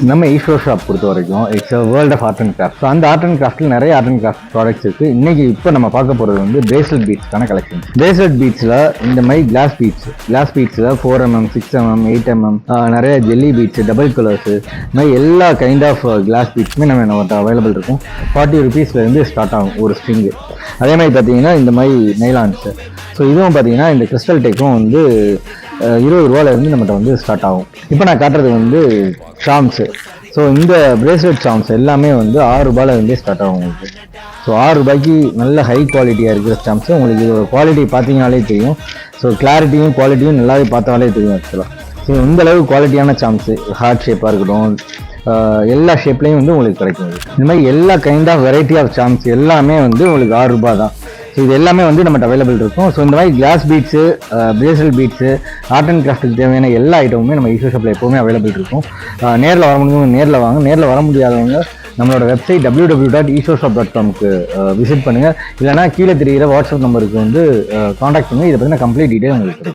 நம்ம ஈஸ்வோ ஷாப் பொறுத்த வரைக்கும் it's world of art and craft. So அந்த ஆர்ட் அண்ட் கிராஃப்ட்டில் நிறைய ஆர்ட் அண்ட் கிராஃப்ட் ப்ராடக்ட்ஸ் இருக்குது. இன்றைக்கி இப்போ நம்ம பார்க்க போகிறது வந்து பிரேஸ்லெட் பீட்ஸ்க்கான கலெக்ஷன். பிரேஸ்லெட் பீட்ஸில் இந்த மாதிரி கிளாஸ் பீட்ஸில் 4mm 6mm 8mm நிறைய ஜெல்லி பீட்ஸு, டபுள் கலர்ஸு, இந்த மாதிரி எல்லா கைண்ட் ஆஃப் கிளாஸ் பீட்ஸுமே நம்மகிட்ட அவைலபிள் இருக்கும். 40 rupeesலேருந்து ஸ்டார்ட் ஆகும் ஒரு ஸ்ட்ரிங்கு. அதே மாதிரி பார்த்தீங்கன்னா இந்த மாதிரி நைலான்ஸு. ஸோ இதுவும் பார்த்தீங்கன்னா இந்த கிறிஸ்டல் டேக்கும் வந்து 20 ரூபாயிலேருந்து நம்மகிட்ட வந்து ஸ்டார்ட் ஆகும். இப்போ நான் காட்டுறது வந்து ஷாம்ஸு. ஸோ இந்த பிரேஸ்லெட் ஷாம்ஸ் எல்லாமே வந்து 6 ரூபாயிலேருந்தே ஸ்டார்ட் ஆகும் உங்களுக்கு. ஸோ 6 ரூபாய்க்கு நல்ல ஹை குவாலிட்டியாக இருக்கிற ஸ்டாம்ப்ஸு. உங்களுக்கு இதோட குவாலிட்டி பார்த்தீங்கனாலே தெரியும். ஸோ கிளாரிட்டியும் குவாலிட்டியும் நல்லாவே பார்த்தாலே தெரியும் ஆக்சுவலாக. ஸோ இந்த அளவுக்கு குவாலிட்டியான ஸ்டாம்ப்ஸு, ஹார்ட் ஷேப்பாக இருக்கட்டும், எல்லா ஷேப்லேயும் வந்து உங்களுக்கு கிடைக்கும். இந்த மாதிரி எல்லா kind of variety of stamps எல்லாமே வந்து உங்களுக்கு 6 ரூபாய் தான். ஸோ இது எல்லாமே வந்து நம்மகிட்ட அவைலபிள் இருக்கும். ஸோ இந்த மாதிரி glass beads, bracelet beads, art and கிராஃப்ட்டுக்கு தேவையான எல்லா ஐட்டமுமே நம்ம ஈஸ்வோ ஷாப்பில் எப்போவுமே அவைலபிள் இருக்கும். நேரில் வர முடியும், நேரில் வாங்க. நேரில் வர முடியாதவங்க நம்மளோட வெப்சைட் www.eastosshop.com விசிட் பண்ணுங்கள். இல்லைனா கீழே தெரிகிற வாட்ஸ்அப் நம்பருக்கு வந்து காண்டாக்ட் பண்ணுங்கள். இதை பற்றின கம்ப்ளீட் டீட்டெயில் உங்களுக்கு